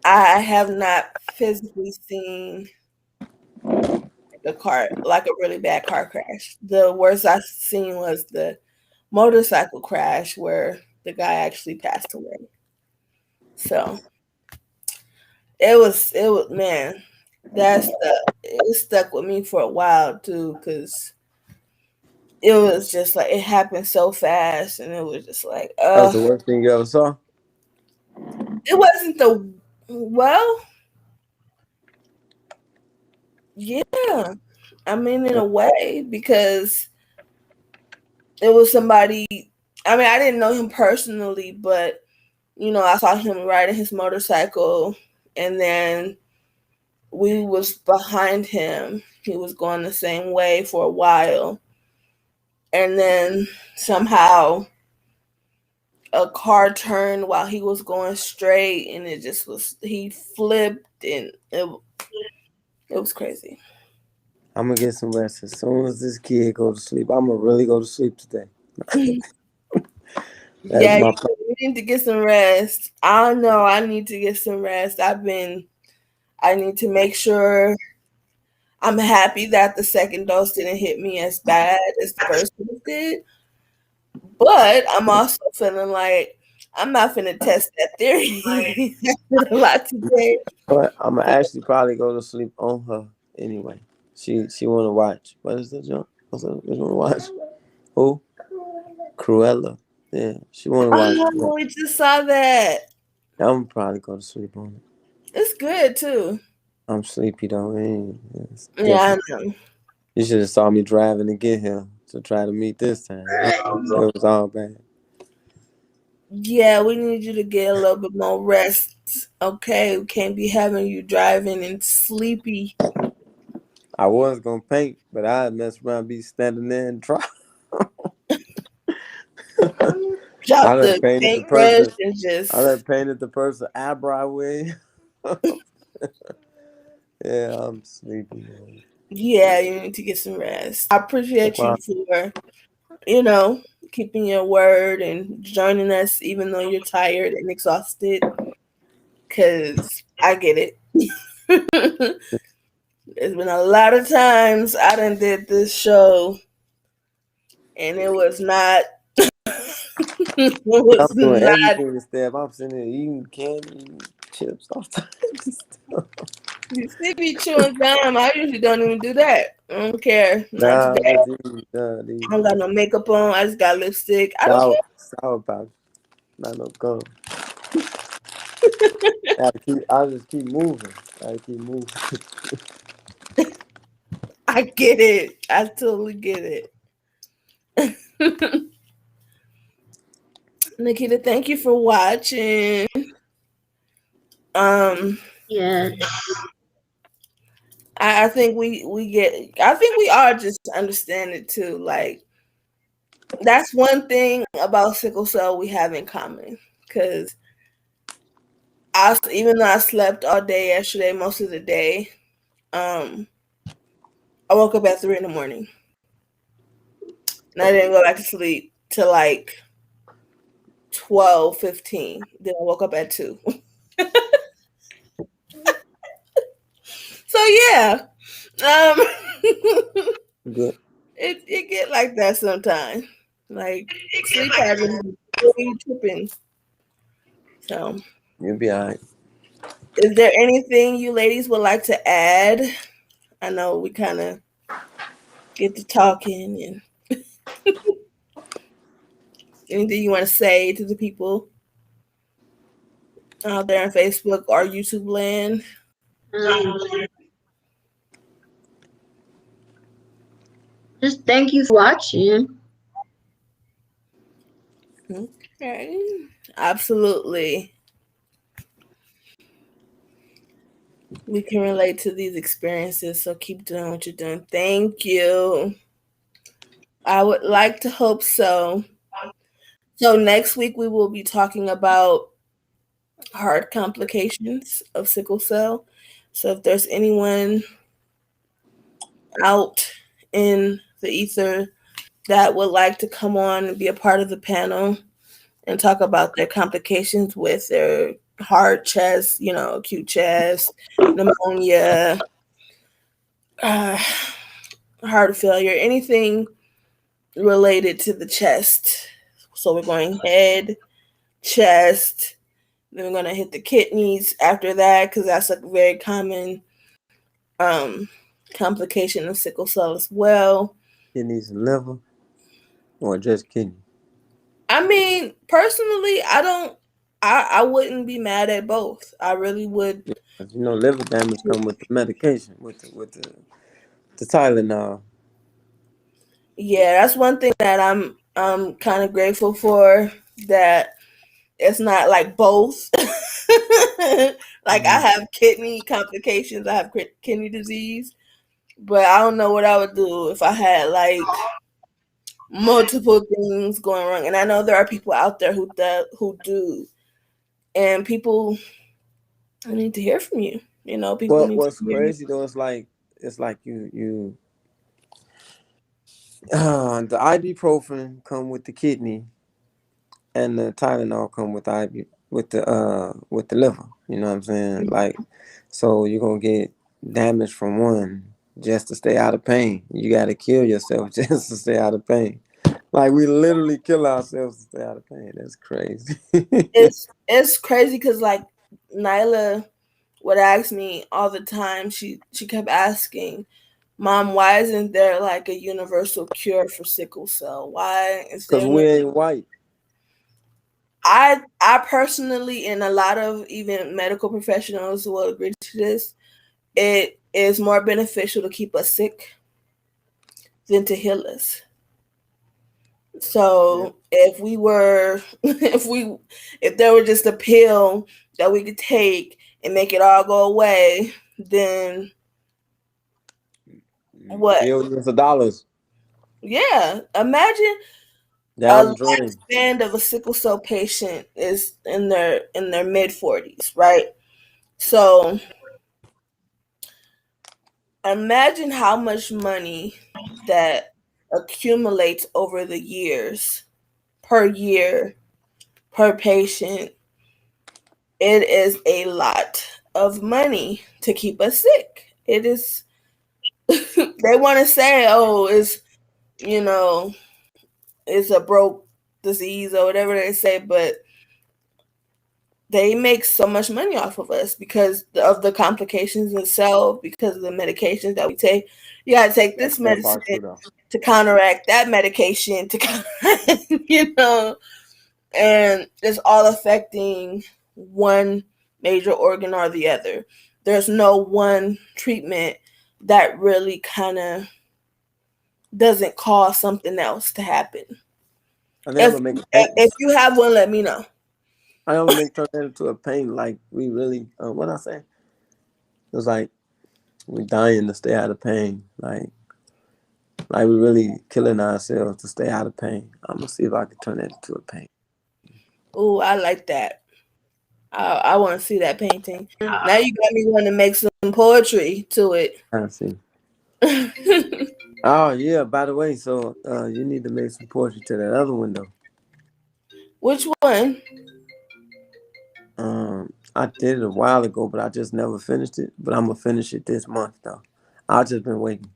I have not physically seen a car like a really bad car crash. The worst I've seen was the motorcycle crash where the guy actually passed away. So it was man, it stuck with me for a while too because it was just like it happened so fast and it was just like That was the worst thing you ever saw. it wasn't the well yeah, I mean in a way because it was somebody. I mean, I didn't know him personally, but I saw him riding his motorcycle, and then we was behind him. He was going the same way for a while, and then somehow a car turned while he was going straight, and it just was he flipped, and it was crazy. I'm gonna get some rest as soon as this kid go to sleep. I'm gonna really go to sleep today. That's Yeah, my. you need to get some rest. I don't know. I need to get some rest. I need to make sure I'm happy that the second dose didn't hit me as bad as the first dose did. But I'm also feeling like I'm not finna test that theory. I did a lot today. But I'm gonna actually probably go to sleep on her anyway. She wanna watch. What is that, John? What's that? She wanna watch? Who? Cruella. Yeah, she wanna watch. Oh, we just saw that. I'm gonna probably go to sleep on it. It's good too. I'm sleepy though. It's Yeah, different. I know. You should have saw me driving to get here to try to meet this time. It was all bad. Yeah, we need you to get a little bit more rest. Okay, we can't be having you driving and sleepy. I was gonna paint, but I mess around, be standing there and try. I Drop done the painted the paintbrush person. and I just done painted the person eyebrow with. Yeah, I'm sleepy. Man. yeah, you need to get some rest. I appreciate you Wow. for you know, keeping your word and joining us even though you're tired and exhausted. Cause I get it. There's been a lot of times I done did this show and it was not it I'm was doing not. everything to step. I'm sitting there eating candy, eating chips, all types of stuff. You see me chewing gum, I usually don't even do that. I don't care. Not Nah, today. just eating I don't got no makeup on. I just got lipstick. I don't sour pouch, not no gum. I just keep moving. I keep moving. I get it. I totally get it. Nikita, thank you for watching. Um, Yes. I think we get. I think we all just understand it too. Like that's one thing about sickle cell we have in common. Because even though I slept all day yesterday, most of the day, um, I woke up at 3 in the morning, and I didn't go back to sleep till like 12:15. Then I woke up at 2. So yeah, um, Good. it get like that sometimes. Like sleep patterns really tripping. So, You'll be alright. is there anything you ladies would like to add? I know we kind of get to talking, and anything you want to say to the people out there on Facebook or YouTube land? Um, just thank you for watching. Okay, absolutely. We can relate to these experiences, so keep doing what you're doing. Thank you. I would like to hope so. So next week we will be talking about heart complications of sickle cell. So if there's anyone out in the ether that would like to come on and be a part of the panel and talk about their complications with their heart, chest, acute chest, pneumonia, uh, heart failure, anything related to the chest. So we're going head, chest, then we're going to hit the kidneys after that because that's a very common um, complication of sickle cell as well. Kidneys and liver, or just kidney. I mean, personally, I don't. I wouldn't be mad at both. I really would. Yeah, 'cause liver damage come with the medication, with the Tylenol. Yeah, that's one thing that I'm kind of grateful for, that it's not like both. Like I Mm-hmm. have kidney complications. I have kidney disease, but I don't know what I would do if I had like multiple things going wrong. And I know there are people out there who do, and people need to hear from you. People Well, need to what's hear you. crazy though is like you the ibuprofen come with the kidney, and the Tylenol come with with the liver. You know what I'm saying? Like, so you're gonna get damage from one just to stay out of pain. You got to kill yourself just to stay out of pain. Like, we literally kill ourselves to stay out of pain. That's crazy. It's crazy because like Nyla would ask me all the time. She kept asking, "Mom, why isn't there like a universal cure for sickle cell? Why is Cause there no?" we ain't white. I personally, and a lot of even medical professionals will agree to this. It is more beneficial to keep us sick than to heal us. Yeah. So if there were just a pill that we could take and make it all go away, then what? Billions of dollars Yeah, imagine a down the drain. lifespan of a sickle cell patient is in their mid 40s, right? So imagine how much money that accumulates over the years, per year, per patient. It is a lot of money to keep us sick. It is They want to say, oh, you know, it's a broke disease or whatever they say, but they make so much money off of us because of the complications itself, because of the medications that we take. You gotta take That's this that medicine part too, though. to counteract that medication to counteract, and it's all affecting one major organ or the other. There's no one treatment that really kind of doesn't cause something else to happen. And they If ever make a pain. if you have one, let me know. I ever make turn that into a pain. Like we really, what I say? It was like we dying to stay out of pain. Like we really killing ourselves to stay out of pain. I'm gonna see if I can turn that into a pain. Ooh, I like that. I want to see that painting. Now you got me want to make some poetry to it. I see. Oh yeah. By the way, so you need to make some poetry to that other window. Which one? I did it a while ago, but I just never finished it. But I'm gonna finish it this month though. I just been waiting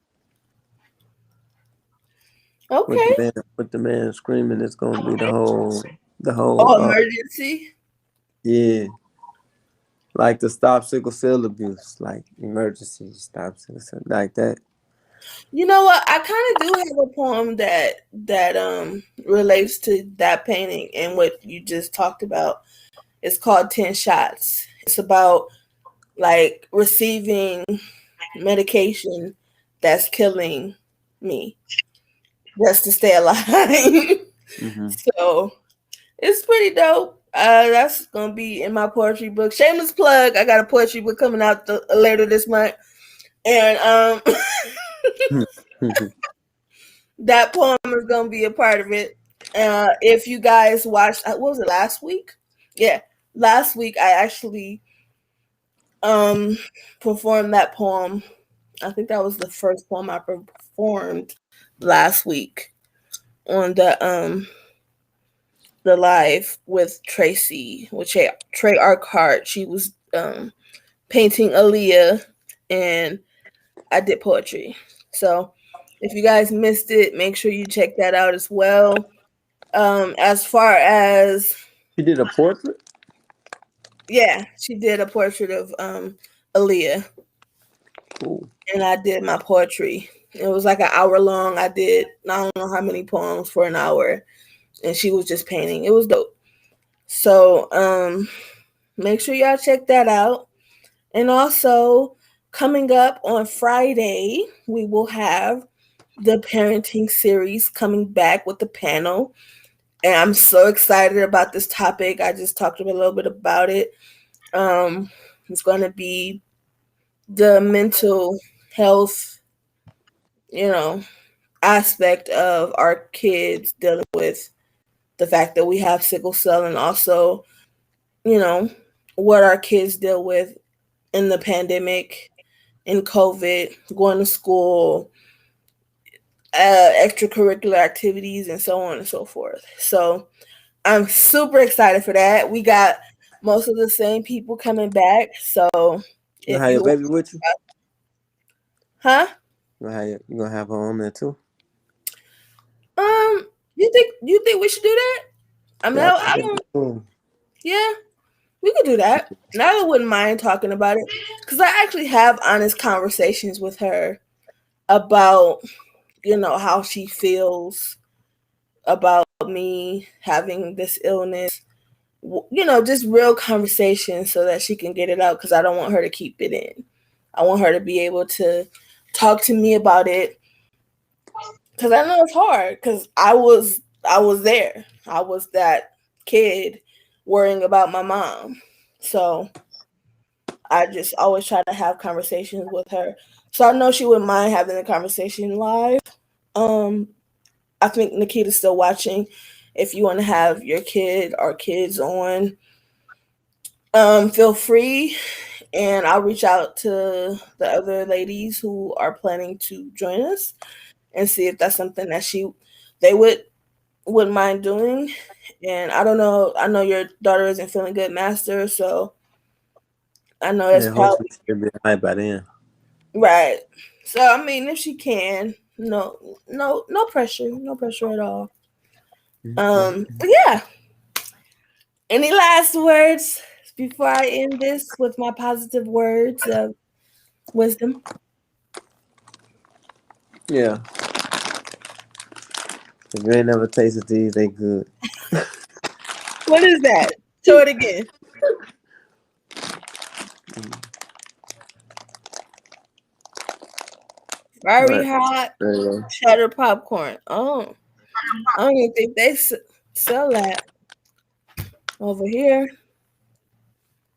Okay. with the man screaming. It's gonna be the whole Oh, emergency. yeah, like to stop sickle cell abuse, like emergency stop sickle cell, like that. You know what? I kind of do have a poem that relates to that painting and what you just talked about. It's called 10 Shots. It's about like receiving medication that's killing me just to stay alive. Hmm. So it's pretty dope. That's gonna be in my poetry book. Shameless plug. I got a poetry book coming out later this month, and that poem is gonna be a part of it. If you guys watched, what was it last week? Yeah, last week I actually um performed that poem. I think that was the first poem I performed last week on the live with Tracy, with Trey Arkhart. She was painting Aaliyah, and I did poetry. So if you guys missed it, make sure you check that out as well. As far as You did a portrait. yeah, she did a portrait of Aaliyah, Cool. and I did my poetry. It was like an hour long. I did I don't know how many poems for an hour, and she was just painting. It was dope. So make sure y'all check that out. And also, coming up on Friday, we will have the parenting series coming back with the panel. And I'm so excited about this topic. I just talked a little bit about it. It's going to be the mental health, you know, aspect of our kids dealing with the fact that we have sickle cell, and also, you know, what our kids deal with in the pandemic, in COVID, going to school, extracurricular activities, and so on and so forth. So I'm super excited for that. We got most of the same people coming back. So You gonna if have your you, baby with you? huh? You gonna have her on there too? You think we should do that? I mean, Yeah, I think I that'd be don't. cool. Yeah, we could do that. And I wouldn't mind talking about it because I actually have honest conversations with her about how she feels about me having this illness. Just real conversation so that she can get it out because I don't want her to keep it in. I want her to be able to talk to me about it because I know it's hard because I was there. I was that kid worrying about my mom. So I just always try to have conversations with her. So I know she wouldn't mind having the conversation live. Um, I think Nikita's still watching. If you want to have your kid or kids on, feel free, and I'll reach out to the other ladies who are planning to join us and see if that's something that they wouldn't mind doing. And I don't know. I know your daughter isn't feeling good, Master. So I know it's Yeah, probably hopefully she'll be alright by then. Right. So I mean, if she can, no pressure, no pressure at all. But yeah. Any last words before I end this with my positive words of wisdom? Yeah. If you ain't never tasted these, they good. What is that? Show it again. Very Right. hot There you go. cheddar popcorn. Oh, I don't even think they sell that over here.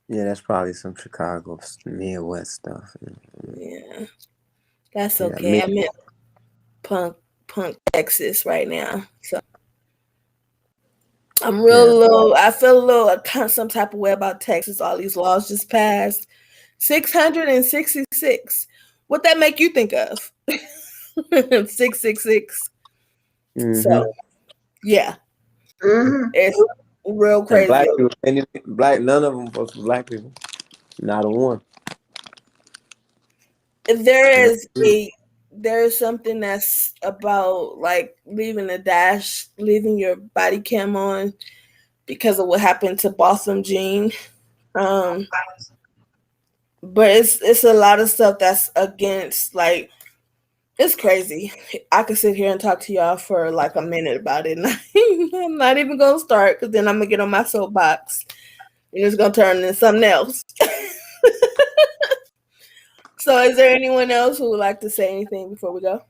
Yeah, that's probably some Chicago Midwest stuff. Yeah, that's Yeah, okay. I'm in punk Texas right now, so I'm real yeah. low. I feel a little some type of way about Texas. All these laws just passed. 666. What that make you think of? 666. Mm-hmm. So yeah, Mm-hmm. it's real And crazy. black people, none of them supposed to be black people. Not a one. There Yeah. is something that's about like leaving your body cam on because of what happened to Botham Jean. Um, but it's a lot of stuff that's against, like, it's crazy. I could sit here and talk to y'all for like a minute about it. And I'm not even gonna start because then I'm gonna get on my soapbox and it's gonna turn into something else. So, is there anyone else who would like to say anything before we go?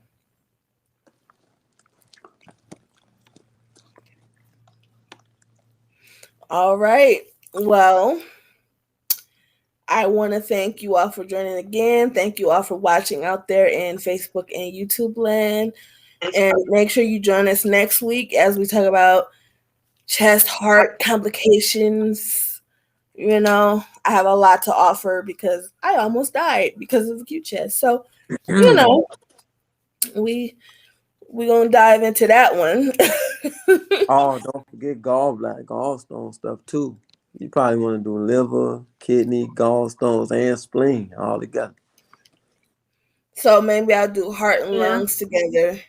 All right. Well, I want to thank you all for joining again. Thank you all for watching out there in Facebook and YouTube land. And make sure you join us next week as we talk about chest heart complications. You know, I have a lot to offer because I almost died because of acute chest. So, you know, we gonna dive into that one. Oh, don't forget gallstone stuff too. You probably want to do liver, kidney, gallstones, and spleen all together. So maybe I'll do heart and Yeah. lungs together,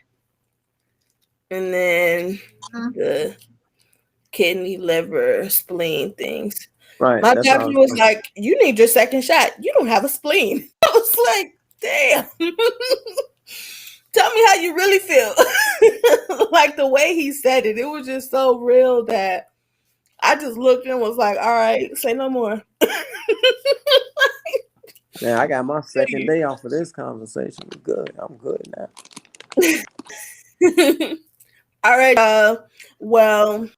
and then Mm-hmm. the kidney, liver, spleen things. Right. My That's doctor all. was like, "You need your second shot. You don't have a spleen." I was like, "Damn." Tell me how you really feel. Like the way he said it, it was just so real that I just looked and was like, "All right, say no more." Man, I got my second day off of this conversation. Good. I'm good now. All right. Well,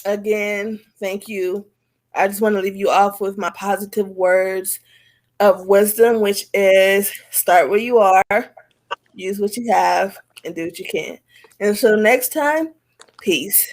again, thank you. I just want to leave you off with my positive words of wisdom, which is start where you are, use what you have, and do what you can. And so next time, peace.